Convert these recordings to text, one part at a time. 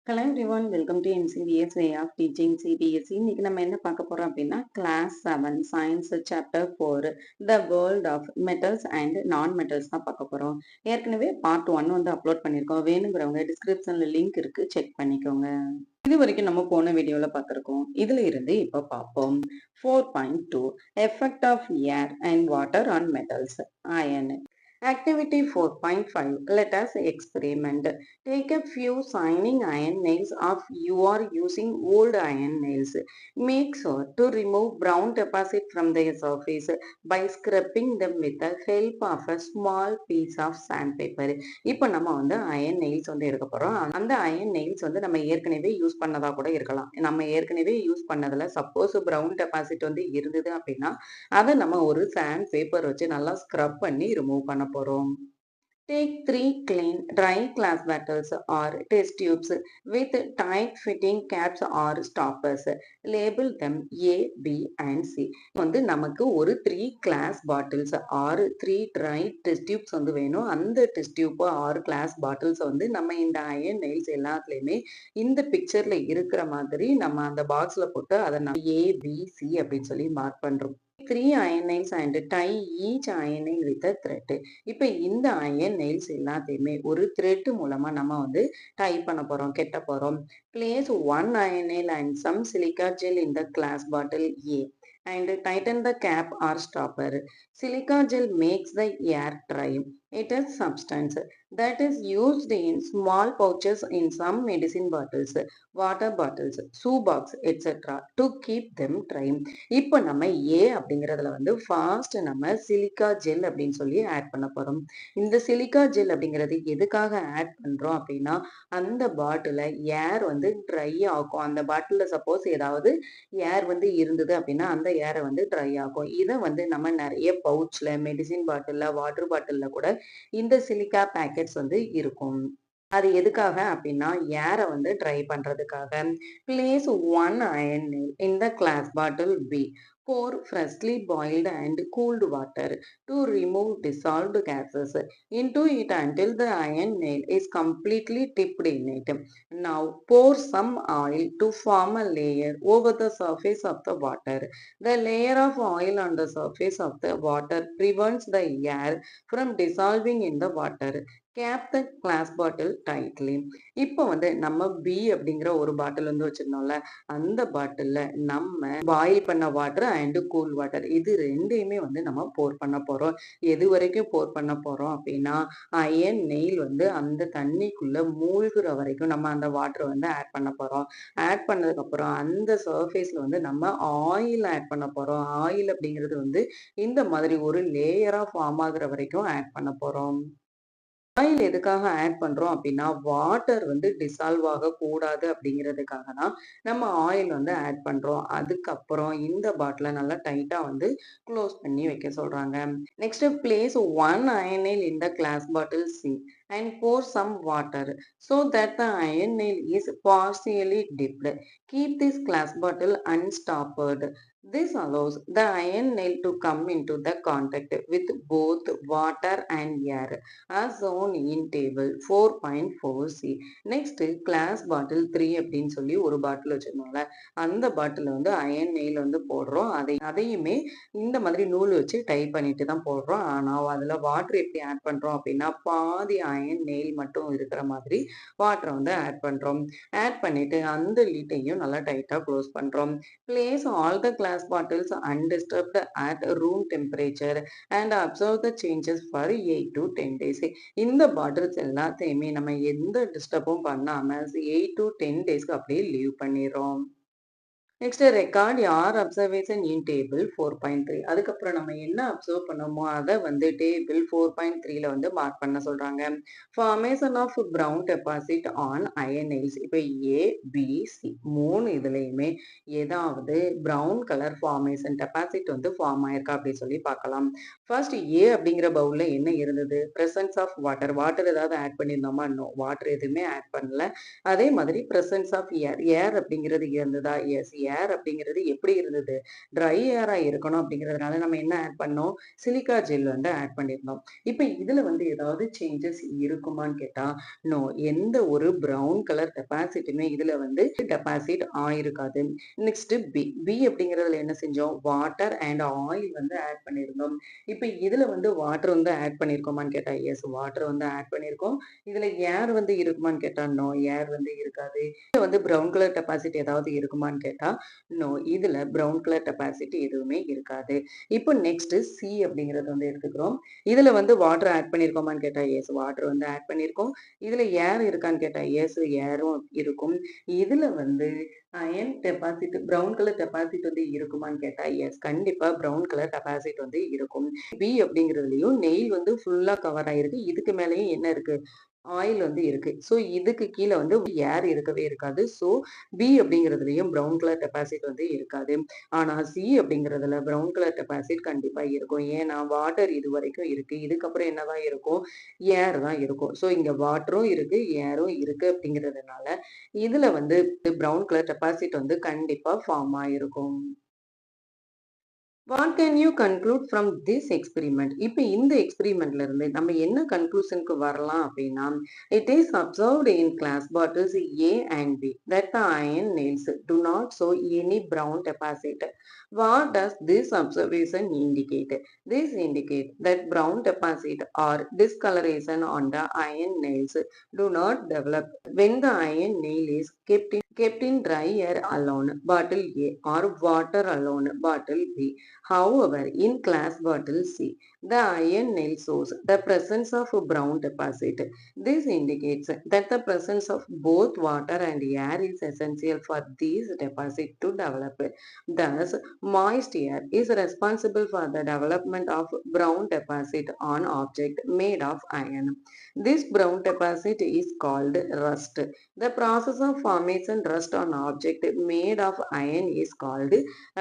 Hello everyone, welcome to MCBS Way of Teaching CBSE. இன்னைக்கு நம்ம என்ன பார்க்க போறோம் அப்படின்னா class 7 science chapter 4 the world of metals and non metals தான் பார்க்க போறோம். ஏற்கனவே பார்ட் 1 வந்து அப்லோட் பண்ணியிருக்கோம். வேணுங்கிறவங்க டிஸ்கிரிப்ஷன்ல லிங்க் இருக்கு, செக் பண்ணிக்கோங்க. இது வரைக்கும் நம்ம போன வீடியோல பார்த்திருக்கோம். இதுல இருந்து இப்ப பார்ப்போம். 4.2 effect of air and water on metals iron. Activity 4.5. Let us experiment. Take a few shining iron nails of you are using old iron nails. Make sure to remove brown deposit from their surface by scraping them with the help of a small piece of sandpaper. இப்போ நம்ம வந்து iron nails வந்து எடுக்க போறோம். அந்த iron nails வந்து நம்ம ஏற்கனவே யூஸ் பண்ணதா கூட இருக்கலாம். நம்ம ஏற்கனவே யூஸ் பண்ணதுல சப்போஸ் பிரவுன் டெபாசிட் வந்து இருந்தது அப்படின்னா அதை நம்ம ஒரு சாண்ட் பேப்பர் வச்சு நல்லா ஸ்க்ரப் பண்ணி ரிமூவ் பண்ண போறோம். Take 3 clean dry glass bottles or test tubes with tight fitting caps or stoppers. Label them A, B and C. வந்து நமக்கு ஒரு 3 glass bottles or 3 dry test tubes வந்து வேணும். அந்த test tube or glass bottles வந்து நம்ம இந்த iron nails எல்லாத்துலயுமே இந்த பிக்சர்ல இருக்கிற மாதிரி நம்ம அந்த பாக்ஸ்ல போட்டு அதை நம்ம A, B, C அப்படின்னு சொல்லி மார்க் பண்றோம். 3 iron nails and tie each iron nail with a thread. இப்போ இந்த அயன் நெயில்ஸ் எல்லாத்தையுமே ஒரு த்ரெட் மூலமா நம்ம வந்து டை பண்ண போறோம், கெட்ட போறோம். Place one iron nail and some silica gel in the glass bottle A and tighten the cap or stopper. Silica gel makes the air dry. It is substance that is used in small pouches in some medicine bottles, water bottles, shoe box, etc. to keep them dry. இப்போ நம்ம A அப்படிங்கிறதுல வந்து fast நம்ம silica gel அப்படின்னு சொல்லி add பண்ண போறோம். இந்த சிலிக்கா ஜெல் அப்படிங்கிறது எதுக்காக ஆட் பண்றோம் அப்படின்னா அந்த பாட்டில ஏர் வந்து ட்ரை ஆகும். அந்த பாட்டில சப்போஸ் ஏதாவது ஏர் வந்து இருந்தது அப்படின்னா அந்த ஏரை வந்து ட்ரை ஆகும். இதை வந்து நம்ம நிறைய பவுச்ல மெடிசின் பாட்டில்ல வாட்டர் பாட்டில்ல கூட இந்த சிலிக்கா பேக்கெட்ஸ் வந்து இருக்கும். அது எதுக்காக அப்படின்னா ஏரை வந்து ட்ரை பண்றதுக்காக. Place one iron nail in the glass bottle B. Pour freshly boiled and cooled water to remove dissolved gases into it until the iron nail is completely dipped in it. Now pour some oil to form a layer over the surface of the water. The layer of oil on the surface of the water prevents the air from dissolving in the water. Cap the glass bottle tightly. இப்போ வந்து நம்ம B அப்படிங்கிற ஒரு பாட்டில் வந்து வச்சிருந்தோம்ல, அந்த பாட்டில்ல நம்ம boil பண்ண வாட்டர் அண்ட் கூல் வாட்டர் இது ரெண்டையுமே வந்து நம்ம போர் பண்ண போறோம். எது வரைக்கும் போர் பண்ண போறோம் அப்படின்னா அயன் நெயில் வந்து அந்த தண்ணிக்குள்ள மூழ்குற வரைக்கும் நம்ம அந்த வாட்டர் வந்து ஆட் பண்ண போறோம். ஆட் பண்ணதுக்கு அப்புறம் அந்த சர்ஃபேஸ்ல வந்து நம்ம ஆயில் ஆட் பண்ண போறோம். ஆயில் அப்படிங்கிறது வந்து இந்த மாதிரி ஒரு லேயரா ஃபார்ம் ஆகுற வரைக்கும் ஆட் பண்ண போறோம். ஆயில் எதுக்காக ஆட் பண்றோம் அப்படின்னா வாட்டர் வந்து டிசால்வ் ஆகக்கூடாது அப்படிங்கிறதுக்காக தான் நம்ம ஆயில் வந்து ஆட் பண்றோம். அதுக்கப்புறம் இந்த பாட்டிலை நல்லா டைட்டா வந்து க்ளோஸ் பண்ணி வைக்க சொல்றாங்க. Next place one iron nail in the glass bottle C and pour some water so that the iron nail is partially dipped. Keep this glass bottle unstopped. This allows the iron nail to come into the contact with both water and air as shown in table 4.4C. Next glass bottle 3 அப்படின்னு சொல்லி ஒரு பாட்டில் வச்சிருந்தோம்ல, அந்த பாட்டில் வந்து iron nail வந்து போடுறோம். அதையுமே இந்த மாதிரி நூல் வச்சு டை பண்ணிட்டு தான் போடுறோம். ஆனால் அதில் வாட்டர் எப்படி ஆட் பண்ணுறோம் அப்படின்னா பாதி அயன் நெயில் மட்டும் இருக்கிற மாதிரி வாட்டரை வந்து ஆட் பண்ணுறோம். ஆட் பண்ணிட்டு அந்த லிட்டையும் நல்லா டைட்டாக க்ளோஸ் பண்ணுறோம். Place all the class bottles undisturbed at room temperature and observe the changes for 8 to 10 days. இந்த பாட்டில்ஸ் எல்லாத்தையுமே நம்ம எந்த டிஸ்டர்பும் பண்ணாம 8 to 10 டேஸ்க்கு அப்படியே லீவ் பண்ணிடுறோம். நெக்ஸ்ட் ரெக்கார்ட் யார் அப்சர்வேஷன் இன் டேபிள் 4.3. அதுக்கப்புறம் நம்ம என்ன அப்சர்வ் பண்ணோமோ அதை வந்து டேபிள் 4.3ல வந்து மார்க் பண்ண சொல்றாங்க. Formation of brown deposit on iron nails. இப்போ ஏ பி சி மூணு இதுலையுமே ஏதாவது பிரவுன் கலர் ஃபார்மேஷன் டெபாசிட் வந்து ஃபார்ம் ஆயிருக்கா அப்படின்னு சொல்லி பார்க்கலாம். ஃபர்ஸ்ட் ஏ அப்படிங்கிற பவுல்ல என்ன இருந்தது? Presence of water. வாட்டர் ஏதாவது ஆட் பண்ணியிருந்தோமா? நோ, வாட்டர் எதுவுமே ஆட் பண்ணல. அதே மாதிரி பிரசன்ஸ் ஆஃப் ஏர். ஏர் அப்படிங்கிறது இருந்ததா? எஸ், ஏர் அப்படிங்கிறது எப்படி இருந்தது? ட்ரை ஏரா இருக்கணும் அப்படிங்கிறதுனால நம்ம என்ன ஆட் பண்ணோம்? சிலிக்கா ஜெல் வந்து ஆட் பண்ணியிருந்தோம். இப்ப இதுல வந்து ஏதாவது சேஞ்சஸ் இருக்குமான்னு கேட்டா, நோ. எந்த ஒரு ப்ரவுன் கலர் டெபாசிட்டுமே இதுல வந்து டெபாசிட் ஆயிருக்காது. Next B. பி அப்படிங்கிறதுல என்ன செஞ்சோம்? வாட்டர் அண்ட் ஆயில் வந்து ஆட் பண்ணியிருந்தோம். இப்ப இதுல வந்து வாட்டர் வந்து ஆட் பண்ணியிருக்கோமான்னு கேட்டா, எஸ் வாட்டர் வந்து ஆட் பண்ணியிருக்கோம். இதுல ஏர் வந்து இருக்குமான்னு கேட்டா, நோ ஏர் வந்து இருக்காது. இதுல வந்து ப்ரவுன் கலர் டெபாசிட் ஏதாவது இருக்குமான்னு கேட்டா, நோ. இதுல ப்ரவுன் கலர் டெபாசிட் எதுவுமே இருக்காது. இப்போ நெக்ஸ்ட் சி அப்படிங்கிறது வந்து எடுத்துக்கிறோம். இதுல வந்து வாட்டர் ஆட் பண்ணியிருக்கோமான்னு கேட்டா, எஸ் வாட்டர் வந்து ஆட் பண்ணியிருக்கோம். இதுல ஏர் இருக்கான்னு கேட்டா, எஸ் ஏரும் இருக்கும். இதுல வந்து iron deposit brown colour deposit வந்து இருக்குமான்னு கேட்டா, எஸ் கண்டிப்பா ப்ரவுன் கலர் டெபாசிட் வந்து இருக்கும். பி அப்படிங்கிறதுலயும் நெயில் வந்து ஃபுல்லா கவர் ஆயிருக்கு. இதுக்கு மேலயும் என்ன இருக்கு? ஆயில் வந்து இருக்கு. ஸோ இதுக்கு கீழ வந்து ஏர் இருக்கவே இருக்காது. ஸோ பி அப்படிங்கிறதுலயும் ப்ரவுன் கலர் டெபாசிட் வந்து இருக்காது. ஆனா சி அப்படிங்கிறதுல ப்ரவுன் கலர் டெபாசிட் கண்டிப்பா இருக்கும். ஏன்னா வாட்டர் இதுவரைக்கும் இருக்கு. இதுக்கப்புறம் என்னதான் இருக்கும்? ஏர் தான் இருக்கும். ஸோ இங்க வாட்டரும் இருக்கு, ஏரும் இருக்கு அப்படிங்கிறதுனால, இதுல வந்து ப்ரவுன் கலர் டெபாசிட் வந்து கண்டிப்பா ஃபார்ம் ஆயிருக்கும். What can you conclude from this experiment? இப்ப இந்த எக்ஸ்பெரிமெண்ட்ல இருந்து நம்ம என்ன கன்க்ளூஷனுக்கு வரலாம் அப்படின்னா, it is observed in glass bottles A and B that the iron nails do not show any brown deposit. What does this observation indicate? This indicates that brown deposit or discoloration on the iron nails do not develop when the iron nail is kept in dry air alone, bottle A, or water alone, bottle B. However, in glass bottle C, the iron nail shows the presence of a brown deposit. This indicates that the presence of both water and air is essential for these deposits to develop. Thus, moist air is responsible for the development of brown deposit on object made of iron. This brown deposit is called rust. The process of formation rust on object made of iron is called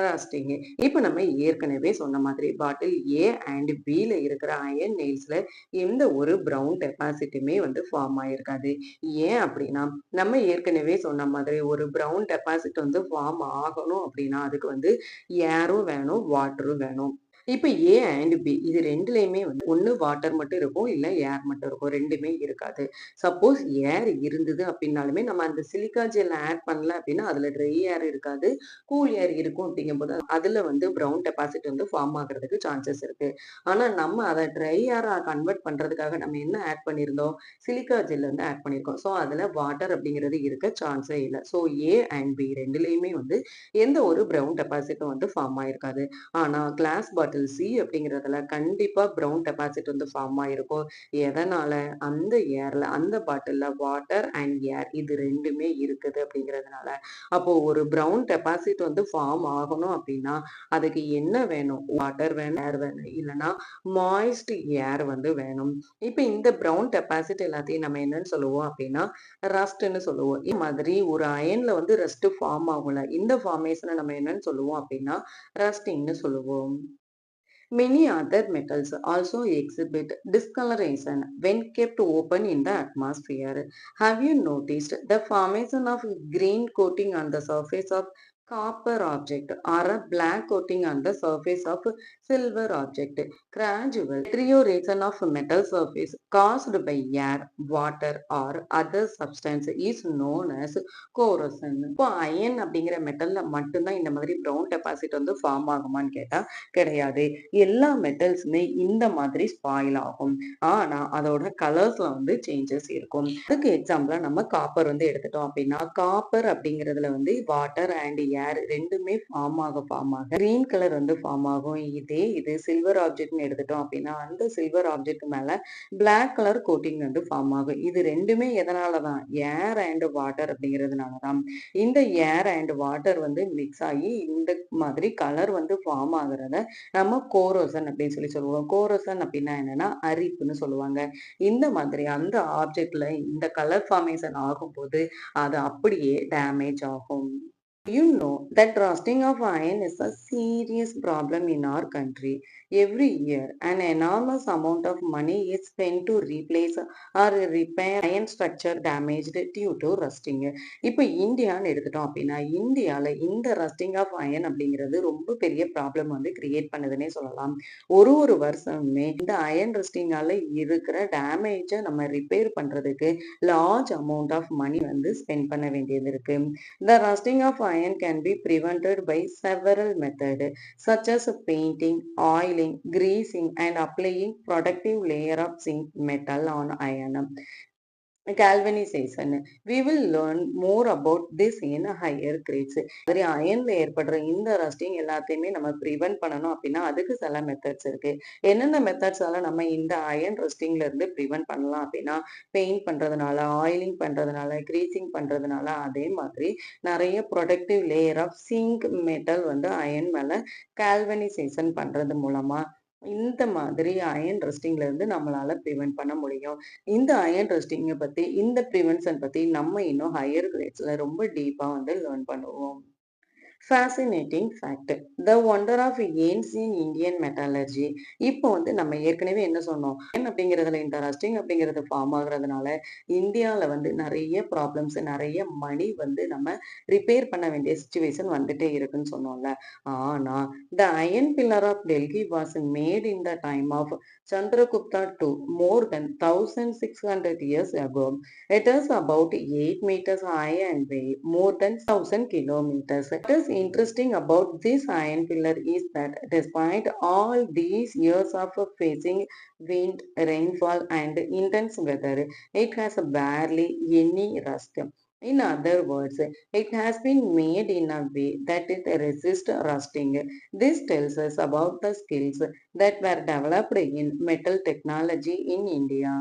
rusting. இப்ப நம்ம ஏற்கனவே சொன்ன மாதிரி பாட்டில் A and பில இருக்கிற iron நெயில்ஸ்ல எந்த ஒரு brown டெபாசிட்டுமே வந்து ஃபார்ம் ஆயிருக்காது. ஏன் அப்படின்னா, நம்ம ஏற்கனவே சொன்ன மாதிரி ஒரு ப்ரவுன் டெபாசிட் வந்து ஃபார்ம் ஆகணும் அப்படின்னா, அதுக்கு வந்து ஏரும் வேணும், வாட்டரும் வேணும். இப்ப ஏ அண்ட் பி இது 2லயுமே வந்து ஒண்ணு வாட்டர் மட்டும் இருக்கும், இல்ல ஏர் மட்டும் இருக்கும். 2மே இருக்காது. சப்போஸ் ஏர் இருந்தது அப்படின்னாலுமே, நம்ம அந்த சிலிக்கா ஜெல் ஆட் பண்ணல அப்படின்னா, அதுல ட்ரை ஏர் இருக்காது. கூல் ஏர் இருக்கும் அப்படிங்கும்போது, அதுல வந்து ப்ரவுன் டெபாசிட் வந்து ஃபார்ம் ஆகுறதுக்கு சான்சஸ் இருக்கு. ஆனா நம்ம அத ட்ரை ஏரா கன்வெர்ட் பண்றதுக்காக நம்ம என்ன ஆட் பண்ணியிருந்தோம்? சிலிக்கா ஜெல் வந்து ஆட் பண்ணியிருக்கோம். ஸோ அதுல வாட்டர் அப்படிங்கிறது இருக்க சான்ஸே இல்ல. ஸோ ஏ அண்ட் பி 2லயுமே வந்து எந்த ஒரு ப்ரவுன் டெபாசிட்டும் வந்து ஃபார்ம் ஆயிருக்காது. ஆனா கிளாஸ் பாட்டில் சி அப்படிங்கிறதுல கண்டிப்பா ப்ரவுன் டெபாசிட் வந்து ஃபார்ம் ஆயிருக்கும். எதனால? அந்த ஏர்ல அந்த பாட்டில்ல வாட்டர் அண்ட் ஏர் இது 2மே இருக்குது அப்படிங்கிறதுனால. அப்போ ஒரு ப்ரவுன் டெபாசிட் வந்து ஃபார்ம் ஆகணும் அப்படின்னா, அதுக்கு என்ன வேணும்? வாட்டர் வேணும், ஏர் வேணும். இல்லன்னா மாய்ஸ்ட் ஏர் வந்து வேணும். இப்ப இந்த ப்ரவுன் டெபாசிட் எல்லாத்தையும் நம்ம என்னன்னு சொல்லுவோம் அப்படின்னா, ரஸ்ட்ன்னு சொல்லுவோம். இந்த மாதிரி ஒரு அயன்ல வந்து ரஸ்ட் ஃபார்ம் ஆகும்ல. இந்த ஃபார்மேஷன நம்ம என்னன்னு சொல்லுவோம் அப்படின்னா, ரஸ்டிங்ன்னு சொல்லுவோம். Many other metals also exhibit discoloration when kept open in the atmosphere. Have you noticed the formation of green coating on the surface of copper object or a black coating on the surface of silver object? Gradual deterioration of metal surface caused by air, water or other substance is known as corrosion. இப்போ iron அப்படிங்கிற மெட்டல்ல மட்டும்தான் இந்த மாதிரி brown deposit வந்து form ஆகுமான்னு கேட்டா கிடையாது. எல்லா மெட்டல்ஸுமே இந்த மாதிரி ஸ்பாயில் ஆகும். ஆனா அதோட கலர்ஸ்ல வந்து சேஞ்சஸ் இருக்கும். அதுக்கு எக்ஸாம்பிளா நம்ம காப்பர் வந்து எடுத்துட்டோம் அப்படின்னா, காப்பர் அப்படிங்கிறதுல வந்து வாட்டர் அண்ட் ஏர் 2மே ஃபார்ம் ஆக கிரீன் கலர் வந்து ஃபார்ம் ஆகும். இதே இது சில்வர் ஆப்ஜெக்ட்னு எடுத்துட்டோம் அப்படின்னா, அந்த சில்வர் ஆப்ஜெக்ட் மேல பிளாக் கலர் கோட்டிங் வந்து ஃபார்ம் ஆகும். இது 2மே எதனால தான்? ஏர் அண்ட் வாட்டர் அப்படிங்கிறதுனால தான். இந்த ஏர் அண்ட் வாட்டர் வந்து மிக்ஸ் ஆகி இந்த மாதிரி கலர் வந்து ஃபார்ம் ஆகுறத நம்ம கோரோசன் அப்படின்னு சொல்லுவோம். கோரோசன் அப்படின்னா என்னன்னா அரிப்புன்னு சொல்லுவாங்க. இந்த மாதிரி அந்த ஆப்ஜெக்ட்ல இந்த கலர் ஃபார்மேஷன் ஆகும்போது அது அப்படியே டேமேஜ் ஆகும். You know that rusting of iron is a serious problem in our country. Every year, an enormous amount of money is spent to replace or repair iron structure damaged due to rusting. இப்போ இந்தியான்னு எடுத்துட்டோம் அப்படின்னா இந்தியாவில் இந்த rusting of iron அப்படிங்கிறது ரொம்ப பெரிய problem வந்து கிரியேட் பண்ணுதுன்னே சொல்லலாம். ஒரு வருஷமே இந்த அயன் ரஸ்டிங்கால இருக்கிற டேமேஜை நம்ம ரிப்பேர் பண்றதுக்கு லார்ஜ் அமௌண்ட் ஆஃப் மணி வந்து ஸ்பெண்ட் பண்ண வேண்டியது இருக்கு. The rusting of iron can be prevented by several methods, such as painting, oiling, greasing, and applying protective layer of zinc metal on iron. Galvanization. We will learn more about this in higher grades. சரி அயன்ல ஏற்படுற இந்த rusting எல்லாத்தையுமே நம்ம prevent பண்ணணும் அப்படின்னா அதுக்கு சில methods இருக்கு. என்னென்ன மெத்தட்ஸால நம்ம இந்த அயன் ரஸ்டிங்ல இருந்து ப்ரிவென்ட் பண்ணலாம் அப்படின்னா பெயிண்ட் பண்றதுனால, ஆயிலிங் பண்றதுனால, கிரீசிங் பண்றதுனால, அதே மாதிரி நிறைய protective layer of zinc metal வந்து அயன் மேல கால்வனைசேஷன் பண்றது மூலமா இந்த மாதிரி அயன் ரஸ்டிங்ல இருந்து நம்மளால ப்ரிவென்ட் பண்ண முடியும். இந்த அயன் ரஸ்டிங்க பத்தி, இந்த ப்ரிவென்ஷன் பத்தி நம்ம இன்னும் ஹையர் கிரேட்ஸ்ல ரொம்ப டீப்பா வந்து லேர்ன் பண்ணுவோம். Fascinating fact the wonder of ancient Indian metallurgy. இப்போ வந்து நம்ம ஏற்கனவே என்ன சொன்னோம் அப்படிங்கிறதுல இந்த ரஸ்டிங் அப்படிங்கிறது ஃபார்ம் ஆகுறதுனால இந்தியாவில் வந்து நிறைய ப்ராப்ளம்ஸ் நிறைய மணி வந்து நம்ம ரிப்பேர் பண்ண வேண்டிய சுச்சுவேஷன் வந்துட்டே இருக்குன்னு சொன்னோம்ல. ஆனா the iron pillar of Delhi was made in the time of Chandragupta to more than 1600 years ago. It is about 8 meters high and weigh more than 1000 kilometers. What is interesting about this iron pillar is that despite all these years of facing wind, rainfall, and intense weather, it has barely any rust. In other words, it has been made in a way that it resists rusting. This tells us about the skills that were developed in metal technology in India.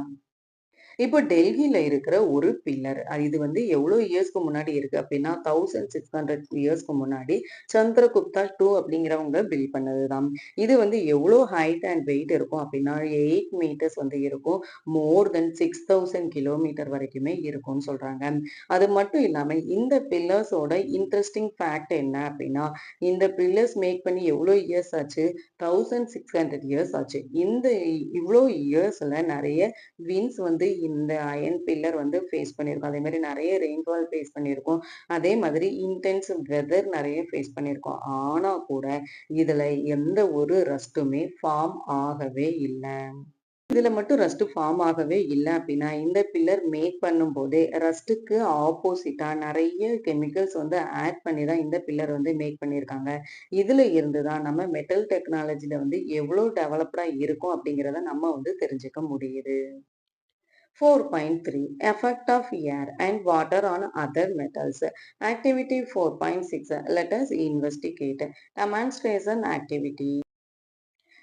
இப்போ டெல்லியில இருக்கிற ஒரு pillar இது வந்து எவ்வளவு இயர்ஸ்க்கு முன்னாடி இருக்கு அப்படின்னா 1600 இயர்ஸ்க்கு முன்னாடி சந்திரகுப்தா டூ அப்படிங்கிறவங்க பில்ட் பண்ணதுதான். இது வந்து எவ்வளவு ஹைட் அண்ட் வெயிட் இருக்கும் அப்படின்னா 8 மீட்டர்ஸ் வந்து இருக்கும். மோர் தென் 6000 கிலோமீட்டர் வரைக்குமே இருக்கும்னு சொல்றாங்க. அது மட்டும் இல்லாம இந்த பில்லர்ஸோட இன்ட்ரெஸ்டிங் ஃபேக்ட் என்ன அப்படின்னா இந்த பில்லர்ஸ் மேக் பண்ணி எவ்வளவு இயர்ஸ் ஆச்சு? 1600 இயர்ஸ் ஆச்சு. இந்த இவ்வளோ இயர்ஸ்ல நிறைய வின்ஸ் வந்து இந்த அயன் பில்லர் வந்து ஃபேஸ் பண்ணியிருக்கோம். அதே மாதிரி நிறைய ரெயின்ஃபால் ஃபேஸ் பண்ணியிருக்கோம். அதே மாதிரி இன்டென்ஸ் வெதர் நிறைய ஃபேஸ் பண்ணியிருக்கோம். ஆனா கூட இதுல எந்த ஒரு ரஸ்ட்டுமே ஃபார்ம் ஆகவே இல்லை. இதுல மட்டும் ரஸ்ட் ஃபார்ம் ஆகவே இல்லை அப்படின்னா இந்த பில்லர் மேக் பண்ணும் போதே ரஸ்ட்டுக்கு ஆப்போசிட்டா நிறைய கெமிக்கல்ஸ் வந்து ஆட் பண்ணி தான் இந்த பில்லர் வந்து மேக் பண்ணியிருக்காங்க. இதுல இருந்துதான் நம்ம மெட்டல் டெக்னாலஜில வந்து எவ்வளவு டெவலப்டா இருக்கும் அப்படிங்கிறத நம்ம வந்து தெரிஞ்சுக்க முடியுது. 4.3 Effect of air and water on other metals. Activity 4.6 Let us investigate. Demonstration activity.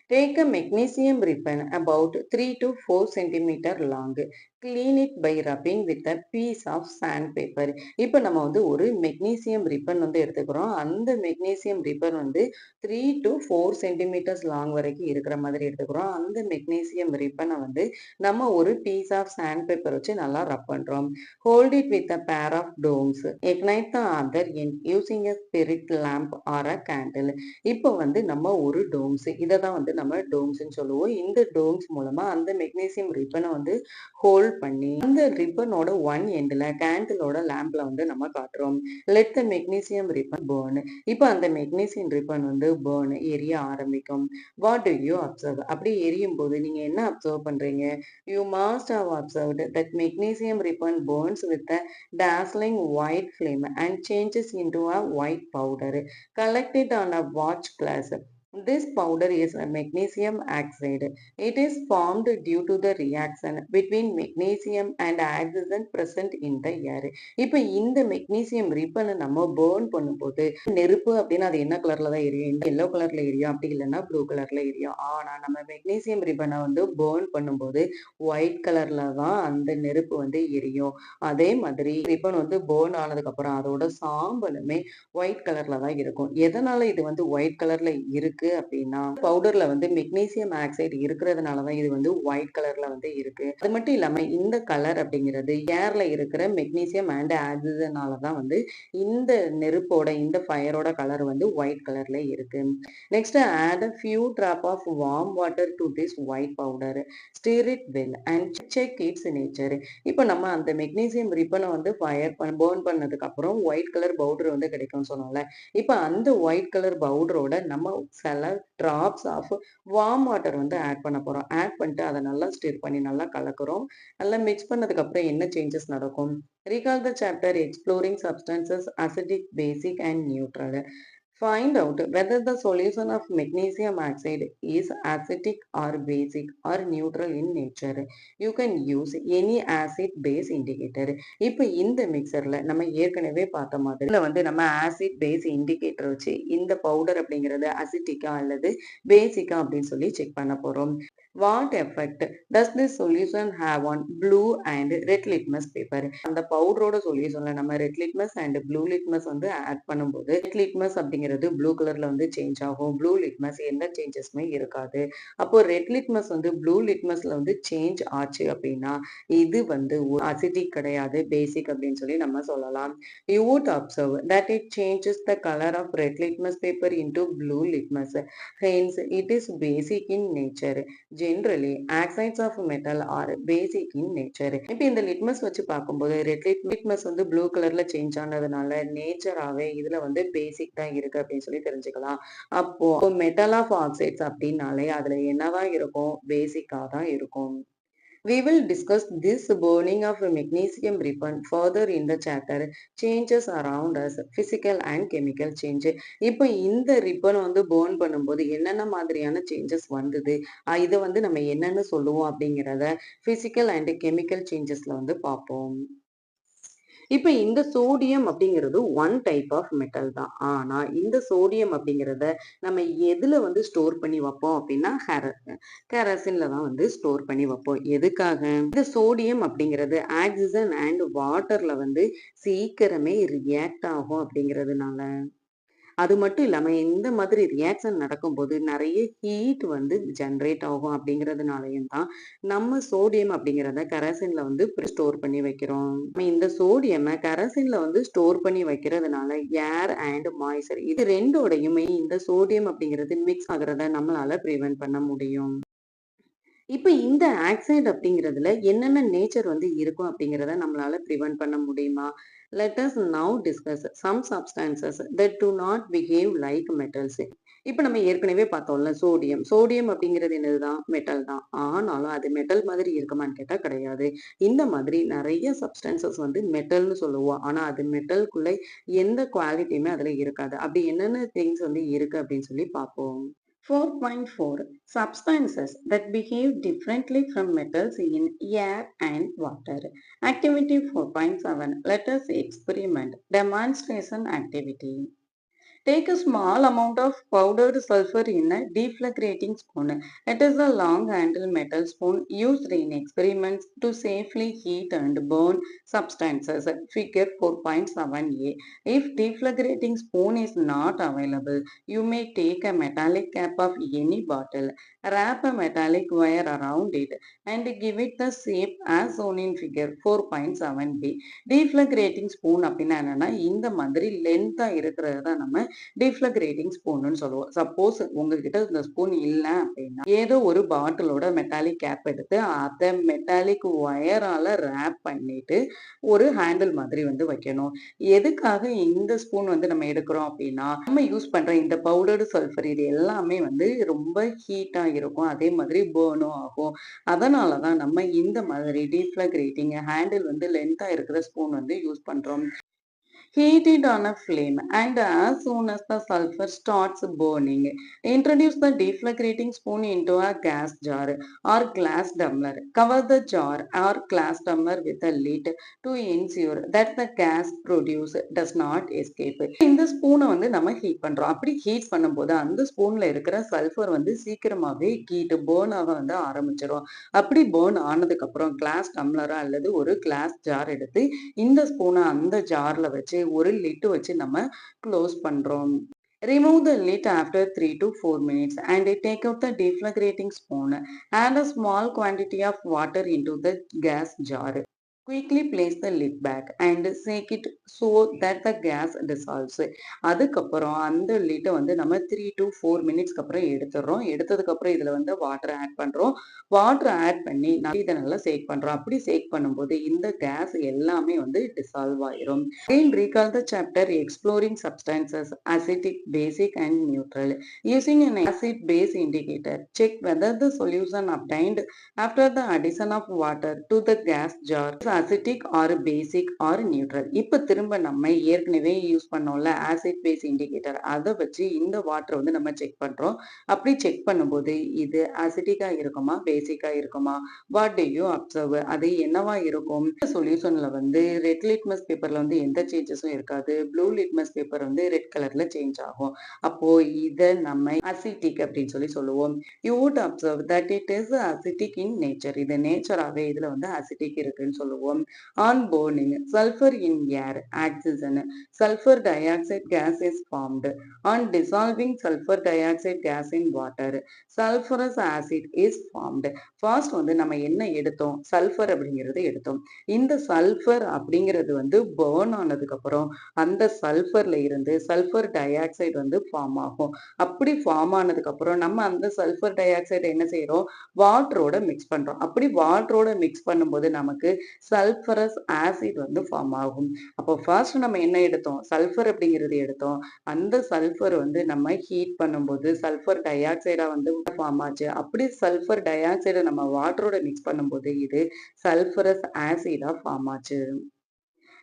Take a magnesium ribbon about 3 to 4 centimeter long. Clean it by rubbing with a piece of sandpaper. இப்போ நம்ம வந்து ஒரு magnesium ribbon வந்து எடுத்துக்கிறோம். அந்த magnesium ribbon வந்து 3 to 4 centimetres long வரைக்கும் இருக்கிற மாதிரி எடுத்துக்கிறோம். அந்த மெக்னீசியம் ரிப்பனை வந்து நம்ம ஒரு பீஸ் ஆஃப் சாண்ட் பேப்பர் வச்சு நல்லா ரப் பண்றோம். Hold it with a pair of dongs. Ignite the other end using a spirit lamp or a candle. இப்போ வந்து நம்ம ஒரு டோம்ஸ் இதை தான் வந்து நம்ம டோம்ஸ்ன்னு சொல்லுவோம். இந்த டோம்ஸ் மூலமா அந்த மெக்னீசியம் ரிப்பனை வந்து ஹோல்ட் பண்ணி அந்த ரிப்பனோட ஒன் எண்ட்ல கேண்டிலோட லேம்ப்ல வந்து நம்ம காட்டுறோம். Let the magnesium ribbon burn. இப்போ அந்த மெக்னீசியம் ரிப்பன் வந்து பேர்ன் எரிய ஆரம்பிக்கும். What do you observe? அப்படி எரியும் போது நீங்க என்ன அப்சர்வ் பண்றீங்க? You must have observed that magnesium ribbon burns with a dazzling white flame and changes into a white powder collected on a watch glass. This powder is a magnesium oxide. It is formed due to the reaction between magnesium and oxygen present in the air. இப்போ இந்த magnesium ரிப்பனை நம்ம burn பண்ணும்போது நெருப்பு அப்படின்னா அது என்ன கலர்ல தான் எரியும்? எல்லோ கலர்ல எரியும், அப்படி இல்லைன்னா ப்ளூ கலர்ல எரியும். ஆனா நம்ம மெக்னீசியம் ரிப்பனை வந்து பேர்ன் பண்ணும்போது ஒயிட் கலர்ல தான் அந்த நெருப்பு வந்து எரியும். அதே மாதிரி ரிப்பன் வந்து பேர்ன் ஆனதுக்கு அப்புறம் அதோட சாம்பலுமே ஒயிட் கலர்ல தான் இருக்கும். எதனால இது வந்து ஒயிட் கலர்ல இருக்கு இருக்கு அப்படின்னா பவுடர்ல வந்து மெக்னீசியம் ஆக்சைடு இருக்கிறதுனாலதான் இது வந்து ஒயிட் கலர்ல வந்து இருக்கு. அது மட்டும் இல்லாம இந்த கலர் அப்படிங்கிறது ஏர்ல இருக்கிற மெக்னீசியம் அண்ட் ஆக்சிஜனாலதான் வந்து இந்த நெருப்போட இந்த ஃபயரோட கலர் வந்து ஒயிட் கலர்ல இருக்கு. Next add a few drop of warm water to this white powder. Stir it well and check its nature. இப்போ நம்ம அந்த மெக்னீசியம் ரிப்பனை வந்து பர்ன் பண்ணதுக்கு அப்புறம் ஒயிட் கலர் பவுடர் வந்து கிடைக்கும்னு சொன்னோம்ல. இப்போ அந்த ஒயிட் கலர் பவுடரோட நம்ம சில டிராப்ஸ் ஆஃப் வார்ம் வாட்டர் வந்து ஆட் பண்ண போறோம். ஆட் பண்ணிட்டு அதை நல்லா ஸ்டிர் பண்ணி நல்லா கலக்குறோம். நல்லா மிக்ஸ் பண்ணதுக்கு அப்புறம் என்ன சேஞ்சஸ் நடக்கும்? Recall the chapter exploring substances acidic, basic and neutral. Find out whether the solution of magnesium oxide is acidic or basic or neutral in nature. You can use any acid base indicator. இப்போ இந்த மிக்சர்ல நம்ம ஏற்கனவே பார்த்த மாதிரி இதுல வந்து நம்ம acid base indicator வச்சு இந்த பவுடர் அப்படிங்கிறது அசிட்டிக்கா அல்லது பேசிக்கா அப்படின்னு சொல்லி செக் பண்ண போறோம். What effect does this solution have on blue and red litmus paper? அந்த பவுடரோட சொல்யூஷன்ல நம்ம red litmus and blue litmus வந்து ஆட் பண்ணும்போது ரெட் லிட்மஸ் அப்படிங்கிறது ப்ளூ கலர்ல வந்து சேஞ்ச் ஆகும். ப்ளூ லிட்மஸ் எந்த சேஞ்சஸுமே இருக்காது. அப்போ ரெட் லிட்மஸ் வந்து ப்ளூ லிட்மஸ்ல வந்து சேஞ்ச் ஆச்சு அப்படின்னா இது வந்து அசிட்டிக் கிடையாது, பேசிக் அப்படின்னு சொல்லி நம்ம சொல்லலாம். You would observe that it changes the color of red litmus paper into blue litmus. Hence, it is basic in nature. Generally, oxides of metal are basic in nature. இப்போ இந்த லிட்மஸ் வச்சு பார்க்கும்போது red litmus வந்து blue கலர்ல change ஆனதுனால நேச்சராகவே இதுல வந்து பேசிக் தான் இருக்கு அப்படின்னு சொல்லி தெரிஞ்சுக்கலாம். அப்போ மெட்டல் ஆஃப் ஆக்சைட்ஸ் அப்படின்னாலே அதுல என்னவா இருக்கும்? பேசிக்கா தான் இருக்கும். We will discuss this burning of magnesium ribbon further in the chapter changes around us, physical and chemical change. இப்போ இந்த ரிப்பன் வந்து burn பண்ணும்போது என்னென்ன மாதிரியான சேஞ்சஸ் வந்தது, இதை வந்து நம்ம என்னன்னு சொல்லுவோம் அப்படிங்கிறத physical and chemical changesல வந்து பார்ப்போம். இப்ப இந்த சோடியம் அப்படிங்கிறது ஒன் டைப் ஆஃப் மெட்டல் தான். ஆனா இந்த சோடியம் அப்படிங்கிறத நம்ம எதுல வந்து ஸ்டோர் பண்ணி வைப்போம் அப்படின்னா கெரசின்ல தான் வந்து ஸ்டோர் பண்ணி வைப்போம். எதுக்காக? இந்த சோடியம் அப்படிங்கிறது ஆக்சிஜன் அண்ட் வாட்டர்ல வந்து சீக்கிரமே ரியாக்ட் ஆகும் அப்படிங்கிறதுனால. அது மட்டும் இல்லாம இந்த மாதிரி ரியாக்ஷன் நடக்கும்போது நிறைய ஹீட் வந்து ஜெனரேட் ஆகும் அப்படிங்கிறதுனாலயும் தான் நம்ம சோடியம் அப்படிங்கிறத கெரசின்ல வந்து ஸ்டோர் பண்ணி வைக்கிறோம். இந்த சோடியம் கெரசின்ல வந்து ஸ்டோர் பண்ணி வைக்கிறதுனால ஏர் அண்ட் மாய்ச்சர் இது ரெண்டோடையுமே இந்த சோடியம் அப்படிங்கிறது மிக்ஸ் ஆகுறத நம்மளால ப்ரிவென்ட் பண்ண முடியும். இப்ப இந்த ஆக்சைடு அப்படிங்கிறதுல என்னென்ன நேச்சர் வந்து இருக்கும் அப்படிங்கிறத நம்மளால ப்ரிவென்ட் பண்ண முடியுமா? Let us now discuss some substances that do not behave like metals. இப்ப நம்ம ஏற்கனவே பார்த்தோம்ல சோடியம். சோடியம் அப்படிங்கிறது என்னதுதான்? மெட்டல் தான். ஆனாலும் அது மெட்டல் மாதிரி இருக்குமான்னு கேட்டா கிடையாது. இந்த மாதிரி நிறைய சப்ஸ்டன்சஸ் வந்து மெட்டல்னு சொல்லுவோம். ஆனா அது மெட்டலுக்குள்ள எந்த குவாலிட்டியுமே அதுல இருக்காது. அப்படி என்னென்ன திங்ஸ் வந்து இருக்கு அப்படின்னு சொல்லி பார்ப்போம். 4.4 Substances that behave differently from metals in air and water. Activity 4.7 Let us experiment. Demonstration activity. Take a small amount of powdered sulfur in a deflagrating spoon. It is a long handled metal spoon used in experiments to safely heat and burn substances. Figure 4.7a. If deflagrating spoon is not available, you may take a metallic cap of any bottle, wrap a metallic wire around it, and give it the shape as shown in figure 4.7b. Deflagrating spoon அப்படின்னா என்னன்னா இந்த மாதிரி லென்த்தா இருக்கிறது தான் நம்ம டிஃப்ளக்ரேட்டிங் ஸ்பூன்னு சொல்லுவோம். Suppose உங்ககிட்ட இந்த ஸ்பூன் இல்லை அப்படின்னா ஏதோ ஒரு பாட்டிலோட மெட்டாலிக் கேப் எடுத்து அதை மெட்டாலிக் ஒயரால ரேப் பண்ணிட்டு ஒரு ஹேண்டில் மாதிரி வந்து வைக்கணும். எதுக்காக இந்த ஸ்பூன் வந்து நம்ம எடுக்கிறோம் அப்படின்னா நம்ம யூஸ் பண்ற இந்த பவுடர்டு சல்ஃபர் இது எல்லாமே வந்து ரொம்ப ஹீட்டா இருக்கும், அதே மாதிரி பேர்னும் ஆகும். அதனாலதான் நம்ம இந்த மாதிரி டிஃப்ளக்ரேட்டிங் ஹேண்டில் வந்து லென்த்தா இருக்கிற ஸ்பூன் வந்து யூஸ் பண்றோம். Heat it on a flame, and as soon as the sulfur starts burning, introduce the deflagrating spoon into a gas jar or glass tumbler. Cover the jar or glass tumbler with a lid to ensure that the gas produced does not escape. இந்த ஸ்பூனை வந்து நம்ம heat பண்றோம். அப்படி heat பண்ணும்போது அந்த ஸ்பூன்ல இருக்கிற sulphur வந்து சீக்கிரமாவே ஹீட் பேர்ன் ஆக வந்து ஆரம்பிச்சிடும். அப்படி பேர்ன் ஆனதுக்கு அப்புறம் கிளாஸ் டம்ளரா அல்லது ஒரு கிளாஸ் ஜார் எடுத்து இந்த ஸ்பூனை அந்த ஜார்ல வச்சு ஒரு லிட்டு வச்சு நம்ம க்ளோஸ் பண்றோம். Remove the lid after 3 to 4 minutes and take out the deflagrating spoon. Add a small quantity of water into the gas jar. Quickly place the lid back and shake it so that the gas dissolves. அதுக்கப்புறம் அந்த லிட்டை வந்து நம்ம 3 to 4 மினிட்ஸ்க்கு அப்புறம் எடுத்துடுறோம். எடுத்ததுக்கப்புறம் இதில் வந்து water add பண்ணுறோம். வாட்டர் ஆட் பண்ணி இதை நல்லா சேக் பண்ணுறோம். அப்படி சேக் பண்ணும்போது இந்த கேஸ் எல்லாமே வந்து டிசால்வ் ஆயிரும். Again recall the chapter exploring substances acidic, basic and neutral. Using an acid base indicator, check whether the solution obtained after the addition of water to the gas jar is acidic or basic or neutral. இப்போ திரும்ப நம்ம ஏற்கனவே use பண்ணோம்ல acid base indicator, அதை வச்சு இந்த water வந்து நம்ம செக் பண்றோம். அப்படி செக் பண்ணும்போது இது அசிட்டிக்கா இருக்குமா பேசிக்கா இருக்குமா, வாட் டு யூ அப்சர்வ், அது என்னவா இருக்கும்? சொல்யூஷன்ல வந்து ரெட் லிட்மஸ் பேப்பர்ல வந்து எந்த சேஞ்சஸும் இருக்காது. ப்ளூ லிட்மஸ் பேப்பர் வந்து ரெட் கலர்ல சேஞ்ச் ஆகும். அப்போ இதை நம்ம அசிட்டிக் அப்படின்னு சொல்லி சொல்லுவோம். You would observe that it is acetic in nature. இது நேச்சராகவே இதுல வந்து அசிட்டிக் இருக்குன்னு சொல்லுவோம். On burning sulfur in air, oxygen, sulfur dioxide gas is formed. On dissolving sulfur dioxide gas in water, sulfurous acid is formed. First வந்து நம்ம என்ன எடுத்தோம், sulphur அப்படிங்கிறது எடுத்தோம். இந்த சல்ஃபர் அப்படிங்கிறது வந்து பேர்ன் ஆனதுக்கு அப்புறம் அந்த சல்ஃபர்ல இருந்து சல்ஃபர் டை ஆக்சைடு வந்து ஃபார்ம் ஆகும். அப்படி ஃபார்ம் ஆனதுக்கு அப்புறம் நம்ம அந்த சல்ஃபர் டை ஆக்சைடு என்ன செய்யறோம், வாட்டரோட மிக்ஸ் பண்றோம். அப்படி வாட்டரோட மிக்ஸ் பண்ணும்போது நமக்கு சல்ஃபரஸ் ஆசிட் வந்து ஃபார்ம் ஆகும். அப்போ ஃபர்ஸ்ட் நம்ம என்ன எடுத்தோம், சல்ஃபர் அப்படிங்கிறது எடுத்தோம். அந்த சல்ஃபர் வந்து நம்ம ஹீட் பண்ணும்போது சல்ஃபர் டை ஆக்சைடா வந்து ஃபார்ம் ஆச்சு. அப்படி சல்ஃபர் டை ஆக்சைடை நம்ம வாட்டரோட மிக்ஸ் பண்ணும்போது இது சல்ஃபரஸ் ஆசிடா ஃபார்ம் ஆச்சு.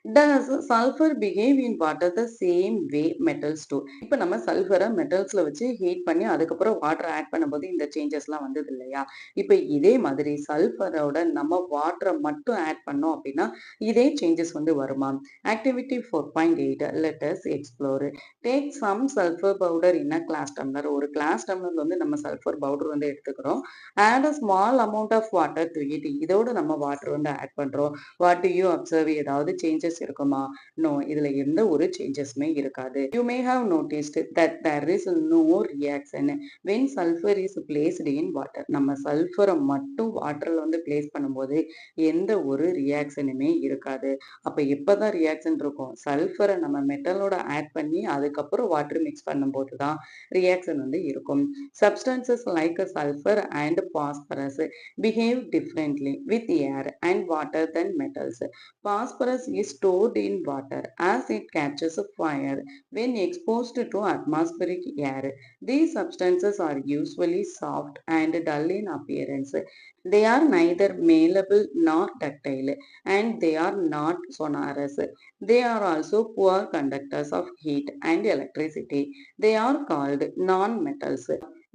Does sulfur behave in water the same way metals do? இப்ப நம்ம சல்ஃபரை மெட்டல்ஸ்ல வச்சு ஹீட் பண்ணி அதுக்கப்புறம் வாட்டர் ஆட் பண்ணும்போது இந்த சேஞ்சஸ்லாம் வந்தது இல்லையா? இப்ப இதே மாதிரி சல்ஃபரோட நம்ம வாட்டரை மட்டும் ஆட் பண்ணோம் அப்படின்னா இதே சேஞ்சஸ் வந்து வருமா? Activity 4.8 let us explore. Take some sulfur powder in a glass tumbler. ஒரு கிளாஸ் டம்ளர்ல வந்து நம்ம சல்ஃபர் பவுடர் வந்து எடுத்துக்கிறோம். Add a small amount of water to it. இதோட நம்ம வாட்டர் வந்து ஆட் பண்றோம். வாட் டு யூ அப்சர்வ், ஏதாவது சேஞ்சஸ் இருக்குமா? நோ, இதுல எந்த ஒரு சேஞ்சஸுமே இருக்காது. You may have noticed that there is no reaction when sulphur is placed in water. நம்ம சல்ஃபரை மட்டும் வாட்டர்ல வந்து பிளேஸ் பண்ணும்போது எந்த ஒரு ரியாக்ஷனுமே இருக்காது. அப்ப எப்பதான் ரியாக்ஷன் இருக்கும், சல்ஃபரை நம்ம மெட்டலோட ஆட் பண்ணி அதுக்கப்புறம் வாட்டர் மிக்ஸ் பண்ணும்போது தான் ரியாக்ஷன் வந்து இருக்கும். Substances like sulphur and phosphorus behave differently with air and water than metals. Phosphorus is stored in water as it catches fire when exposed to atmospheric air. These substances are usually soft and dull in appearance. They are neither malleable nor ductile, and they are not sonorous. They are also poor conductors of heat and electricity. They are called non-metals.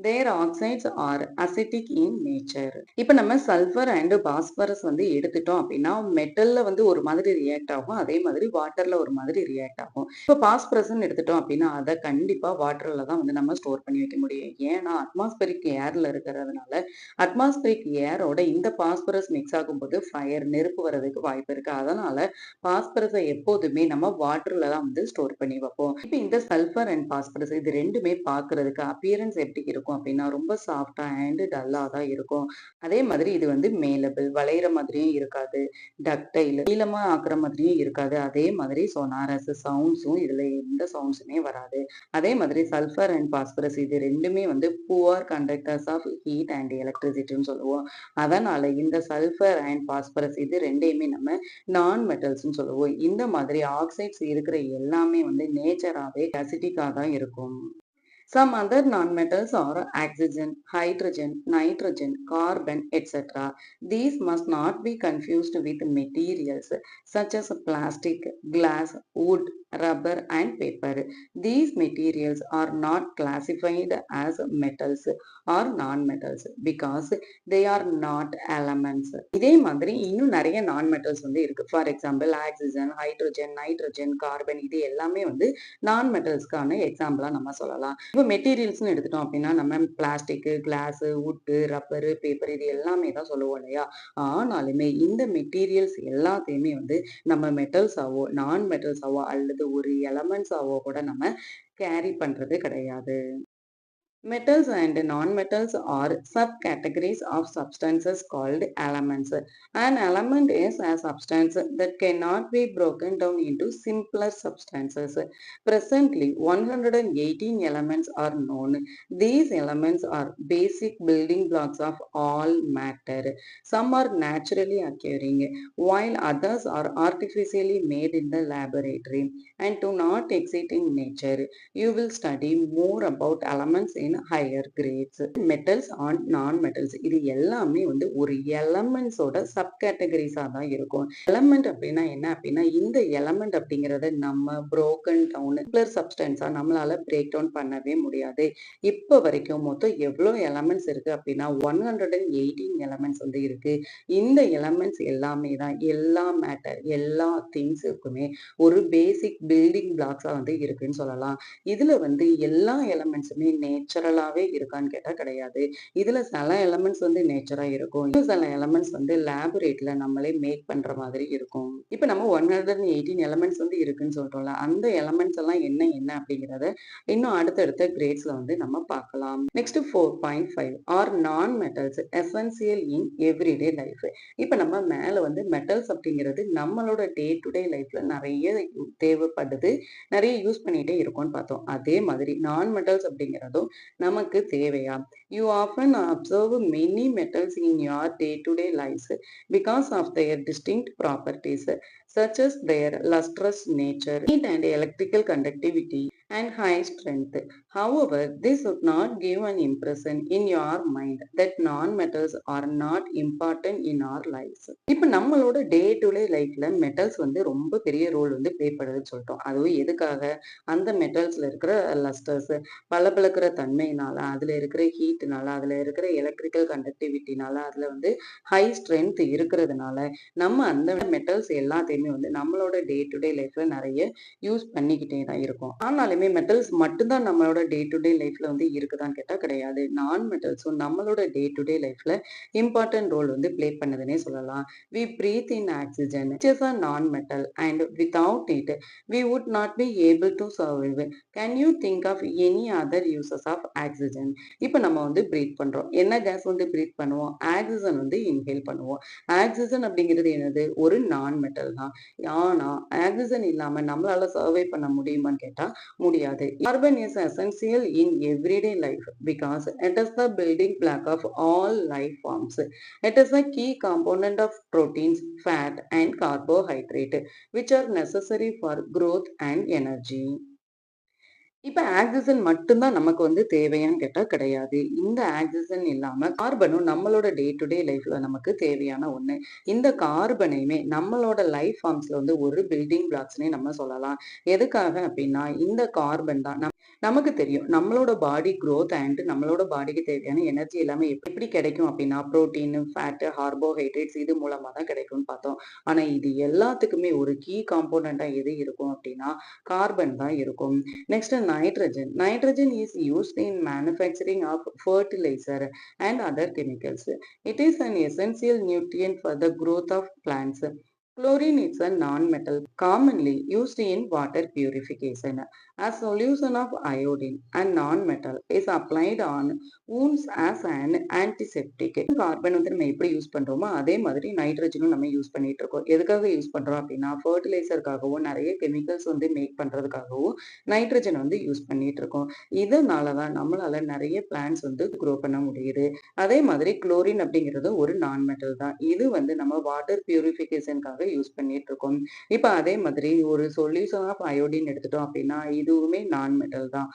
Their oxides are acidic in nature. இப்ப நம்ம sulphur and phosphorus வந்து எடுத்துட்டோம் அப்படின்னா மெட்டல்ல வந்து ஒரு மாதிரி react ஆகும், அதே மாதிரி வாட்டர்ல ஒரு மாதிரி ரியாக்ட் ஆகும். இப்ப பாஸ்பரஸ்ன்னு எடுத்துட்டோம் அப்படின்னா அதை கண்டிப்பா வாட்டர்ல தான் வந்து நம்ம ஸ்டோர் பண்ணி வைக்க முடியும். ஏன்னா அட்மாஸ்பரிக் ஏர்ல இருக்கிறதுனால அட்மாஸ்பரிக் ஏரோட இந்த பாஸ்பரஸ் மிக்ஸ் ஆகும்போது ஃபயர், நெருப்பு வர்றதுக்கு வாய்ப்பு இருக்கு. அதனால பாஸ்பரஸை எப்போதுமே நம்ம வாட்டர்ல தான் வந்து ஸ்டோர் பண்ணி வைப்போம். இப்ப இந்த சல்ஃபர் அண்ட் பாஸ்பரஸ் இது ரெண்டுமே பாக்குறதுக்கு அப்பியரன்ஸ் எப்படி இருக்கும் அப்படின்னா ரொம்ப சாஃப்டா அண்ட் டல்லா தான் இருக்கும். அதே மாதிரி இது வந்து மேலபிள், வளையிற மாதிரியும் இருக்காது. டக்டைல், நீளமா ஆக்குற மாதிரியும் இருக்காது. அதே மாதிரி சொனாரஸ், சவுண்ட்ஸும் இதுல எந்த சவுண்ட்ஸுமே வராது. அதே மாதிரி சல்ஃபர் அண்ட் பாஸ்பரஸ் இது ரெண்டுமே வந்து poor conductors of heat and எலக்ட்ரிசிட்டின்னு சொல்லுவோம். அதனால இந்த சல்ஃபர் அண்ட் பாஸ்பரஸ் இது ரெண்டையுமே நம்ம நான் மெட்டல்ஸ்ன்னு சொல்லுவோம். இந்த மாதிரி ஆக்சைட்ஸ் இருக்கிற எல்லாமே வந்து நேச்சராகவே அசிட்டிக்கா தான் இருக்கும். Some other nonmetals are oxygen, hydrogen, nitrogen, carbon, etc. These must not be confused with materials such as plastic, glass, wood, rubber, and paper. These materials are not classified as metals or non-metals because they are not elements. இதே மாதிரி இன்னும் நிறைய non-metals வந்து இருக்கு. For example oxygen, hydrogen, nitrogen, carbon இது எல்லாமே வந்து non-metalsக்கான எக்ஸாம்பிளா நம்ம சொல்லலாம். இப்போ மெட்டீரியல்ஸ்னு எடுத்துட்டோம் அப்படின்னா நம்ம plastic, glass, wood, rubber, paper இது எல்லாமே தான் சொல்லுவோம் இல்லையா? ஆனாலுமே இந்த மெட்டீரியல்ஸ் எல்லாத்தையுமே வந்து நம்ம மெட்டல்ஸாவோ நான் மெட்டல்ஸாவோ அல்லது ஒரு எலமெண்ட்ஸாவோ கூட நம்ம கேரி பண்றது கிடையாது. Metals and non-metals are subcategories of substances called elements. An element is a substance that cannot be broken down into simpler substances. Presently, 118 elements are known. These elements are basic building blocks of all matter. Some are naturally occurring, while others are artificially made in the laboratory and do not exist in nature. You will study more about elements in higher grades. Metals and non-metals இது எல்லாமே வந்து ஒரு எலமெண்ட்ஸோட sub கேட்டகரிஸா தான் இருக்கும். Element அப்படின்னா என்ன அப்படின்னா இந்த எலமெண்ட் அப்படிங்கறத நம்ம broken down சிம்பிளர் சப்ஸ்டன்ஸா நம்மளால பிரேக் டவுன் பண்ணவே முடியாது. இப்ப வரைக்கும் மொத்தம் எவ்வளவு எலமெண்ட்ஸ் இருக்கு அப்படின்னா 118 எலமெண்ட்ஸ் வந்து இருக்கு. இந்த எலமெண்ட்ஸ் எல்லாமே தான் எல்லா மேட்டர் எல்லா திங்ஸுக்குமே ஒரு பேசிக் பில்டிங் பிளாக்ஸா வந்து இருக்குன்னு சொல்லலாம். இதுல வந்து எல்லா எலமெண்ட்ஸுமே நேச்சுரலாவே இருக்கான்னு கேட்டா கிடையாது. இதுல சில எலமெண்ட்ஸ் வந்து நேச்சரா இருக்கும். இன்னும் சில எலமெண்ட்ஸ் வந்து லேபரேட்டரியில நம்மளே மேக் பண்ற மாதிரி இருக்கும். இப்ப நம்ம 118 எலமெண்ட்ஸ் வந்து இருக்குன்னு சொல்றோம்ல, அந்த எலமெண்ட்ஸ் எல்லாம் என்ன என்ன அப்படிங்கிறத இன்னும் அடுத்தடுத்த கிரேட்ஸ்ல வந்து நம்ம பார்க்கலாம். Next 4.5 are non metals essential in everyday life. இப்ப நம்ம மேல வந்து மெட்டல்ஸ் அப்படிங்கிறது நம்மளோட டே டு டே லைஃப்ல நிறைய தேவைப்படுது, நிறைய யூஸ் பண்ணிட்டே இருக்கோம்னு பார்த்தோம். அதே மாதிரி நான் மெட்டல்ஸ் அப்படிங்கிறதும் நமக்கு தேவையா? You often observe many metals in your day to day life because of their distinct properties such as their lustrous nature, heat and electrical conductivity and high strength. However, this would not give an impression in your mind that non-metals are not important in our lives. இப்ப நம்மளோட டே to டே லைஃப்ல metals வந்து ரொம்ப பெரிய role வந்து play பண்ணுதுன்னு சொல்லிட்டோம். அதுவும் எதுக்காக? அந்த மெட்டல்ஸ்ல இருக்கிற லஸ்டர்ஸ் பளபளக்கிற தன்மையினால, அதுல இருக்கிற ஹீட்னால, அதுல இருக்கிற எலக்ட்ரிக்கல் கண்டக்டிவிட்டினால, அதுல வந்து ஹை ஸ்ட்ரென்த் இருக்கிறதுனால நம்ம அந்த மெட்டல்ஸ் எல்லாத்தையுமே வந்து நம்மளோட டே டு டே லைஃப்ல நிறைய யூஸ் பண்ணிக்கிட்டே தான் இருக்கோம். ஆனாலுமே மெட்டல்ஸ் மட்டும்தான் நம்மளோட டே டு டே லைஃப்ல வந்து இருக்குதான்னு கேட்டா கிடையாது. நான் மெட்டல்ஸும் நம்மளோட டே டு டே லைஃப்ல இம்பார்ட்டன்ட் ரோல் வந்து ப்ளே பண்ணுதுன்னே சொல்லலாம். We breathe in oxygen, which is a non-metal, and without it, we would not be able to survive. Can you think of any other uses of oxygen? இப்போ நம்ம வந்து breath பண்றோம். என்ன case வந்து breath பண்ணுவோம்? Oxygen வந்து inhale பண்ணுவோம். Oxygen அப்படிங்கிறது என்னது? ஒரு நான் மெட்டல் தான். ஆனா ஆக்சிஜன் இல்லாம நம்மளால சர்வை பண்ண முடியுமான்னு கேட்டா முடியாது. Carbon is essential in everyday life because it is the building block of all life forms. It is a key component of proteins, fat, and carbohydrate, which are necessary for growth and energy. இப்ப oxygen மட்டும்தான் நமக்கு வந்து தேவையான்னு கேட்டா கிடையாது. இந்த oxygen இல்லாம கார்பனும் நம்மளோட டே to டே லைஃப்ல நமக்கு தேவையான ஒண்ணு. இந்த கார்பனையுமே நம்மளோட லைஃப் ஃபார்ம்ஸ்ல வந்து ஒரு பில்டிங் பிளாக்ஸ்னே நம்ம சொல்லலாம். எதுக்காக அப்படின்னா இந்த கார்பன் தான் நமக்கு தெரியும். நம்மளோட பாடி growth அண்ட் நம்மளோட பாடிக்கு தேவையான எனர்ஜி எல்லாமே எப்படி கிடைக்கும் அப்படின்னா புரோட்டீன், ஃபேட், கார்போஹைட்ரேட்ஸ் இது மூலமா தான் கிடைக்கும்னு பார்த்தோம். ஆனா இது எல்லாத்துக்குமே ஒரு கீ காம்போனண்டா எது இருக்கும் அப்படின்னா கார்பன் தான் இருக்கும். Next, nitrogen. Nitrogen is used in manufacturing of fertilizer and other chemicals. It is an essential nutrient for the growth of plants. Chlorine is a non-metal commonly used in water purification. A solution of iodine, a non-metal, is applied on wounds as an antiseptic. Carbon வந்து நம்ம எப்படி use பண்றோமோ அதே மாதிரி நைட்ரஜனும் நம்ம use பண்ணிட்டு இருக்கோம். எதுக்காக யூஸ் பண்றோம் அப்படின்னா ஃபர்டிலைசருக்காகவும் நிறைய கெமிக்கல்ஸ் வந்து மேக் பண்றதுக்காகவும் நைட்ரஜன் வந்து யூஸ் பண்ணிட்டு இருக்கோம். இதனாலதான் நம்மளால நிறைய பிளான்ட்ஸ் வந்து க்ரோ பண்ண முடியுது. அதே மாதிரி குளோரின் அப்படிங்கிறது ஒரு நான் மெட்டல் தான். இது வந்து நம்ம வாட்டர் பியூரிஃபிகேஷனுக்காக யூஸ் பண்ணிட்டு இருக்கோம். இப்ப அதே மாதிரி ஒரு சொல்யூஷன் ஆஃப் அயோடின் எடுத்துட்டோம் அப்படின்னா இதுவுமே நான் மெட்டல் தான்.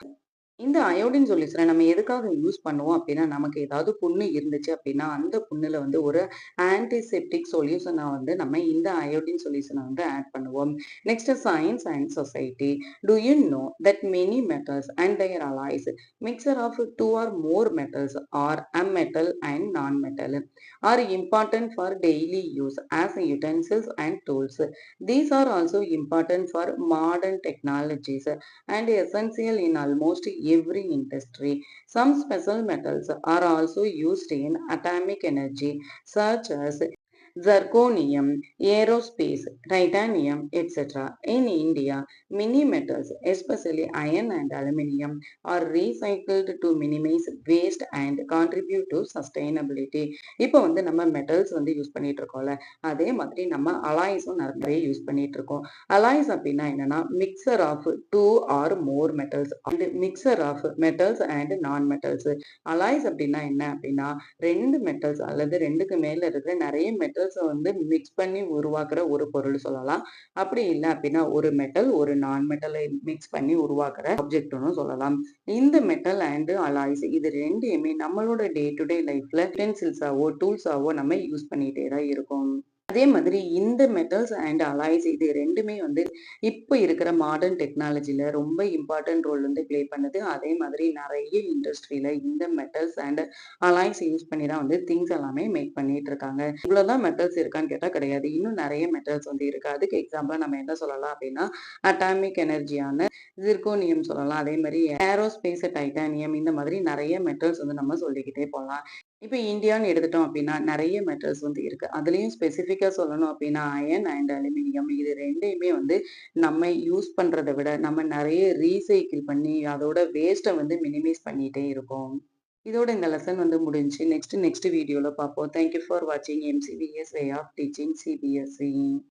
இந்த அயோடின் சொல்யூஷனை நம்ம எதுக்காக யூஸ் பண்ணுவோம் அப்படின்னா நமக்கு ஏதாவது புண்ணு இருந்துச்சு அப்படின்னா அந்த புண்ணுல வந்து ஒரு ஆன்டிசெப்டிக் சொல்யூஷனா வந்து நம்ம இந்த அயோடின் சொல்யூஷனை வந்து ஆட் பண்ணுவோம். Next science and society. To you know that many metals and their alloys mixture of two or more metals or a metal and non-metal are important for daily use as utensils and tools. These are also important for modern technologies and essential in almost every industry. Some special metals are also used in atomic energy, such as zirconium, aerospace, titanium, etc. In India, many metals, especially iron and aluminium, are recycled to minimize waste and contribute to sustainability. இப்போ வந்து நம்ம metals வந்து use பண்ணிட்டு இருக்கோம்ல, அதே மாதிரி நம்ம அலாய்ஸும் நிறைய யூஸ் பண்ணிட்டு இருக்கோம். அலாய்ஸ் அப்படின்னா என்னன்னா mixture of two or more metals and mixture of metals and non metals. Alloys அப்படின்னா என்ன அப்படின்னா ரெண்டு மெட்டல்ஸ் அல்லது ரெண்டுக்கு மேல இருக்கிற நிறைய மெட்டல்ஸ் வந்து மிக்ஸ் பண்ணி உருவாக்குற ஒரு பொருள் சொல்லலாம். அப்படி இல்லை அப்படின்னா ஒரு மெட்டல் ஒரு நான் மெட்டலை மிக்ஸ் பண்ணி உருவாக்குற ஆப்ஜெக்ட்னு சொல்லலாம். இந்த மெட்டல் அண்ட் அலாய்ஸ் இது ரெண்டையுமே நம்மளோட டே டு டே லைஃப்ல யூட்டென்சில்ஸாவோ டூல்ஸாவோ நம்ம யூஸ் பண்ணிட்டே தான் இருக்கோம். அதே மாதிரி இந்த மெட்டல்ஸ் அண்ட் அலாய்ஸ் இது ரெண்டுமே வந்து இப்போ இருக்கிற மாடர்ன் டெக்னாலஜில ரொம்ப இம்பார்ட்டன்ட் ரோல் வந்து ப்ளே பண்ணுது. அதே மாதிரி நிறைய இண்டஸ்ட்ரியில இந்த மெட்டல்ஸ் அண்ட் அலாய்ஸ் யூஸ் பண்ணி தான் வந்து திங்ஸ் எல்லாமே மேக் பண்ணிட்டு இருக்காங்க. இவ்வளவுதான் மெட்டல்ஸ் இருக்கான்னு கேட்டா கிடையாது. இன்னும் நிறைய மெட்டல்ஸ் வந்து இருக்கு. அதுக்கு எக்ஸாம்பிளா நம்ம என்ன சொல்லலாம் அப்படின்னா அட்டாமிக் எனர்ஜியான ஜிர்கோனியம் சொல்லலாம். அதே மாதிரி ஏரோஸ்பேஸ் டைட்டானியம் இந்த மாதிரி நிறைய மெட்டல்ஸ் வந்து நம்ம சொல்லிக்கிட்டே போகலாம். இப்போ இந்தியான்னு எடுத்துட்டோம் அப்படின்னா நிறைய மெட்டல்ஸ் வந்து இருக்கு. அதுலயும் ஸ்பெசிஃபிக்கா சொல்லணும் அப்படின்னா அயன் அண்ட் அலுமினியம் இது ரெண்டையுமே வந்து நம்ம யூஸ் பண்றதை விட நம்ம நிறைய ரீசைக்கிள் பண்ணி அதோட வேஸ்ட்டை வந்து மினிமைஸ் பண்ணிட்டே இருக்கோம். இதோட இந்த லெசன் வந்து முடிஞ்சு நெக்ஸ்ட் வீடியோல பார்ப்போம். தேங்க்யூ ஃபார் வாட்சிங் எம்சிபிஎஸ் வே ஆஃப் டீச்சிங் சிபிஎஸ்இ.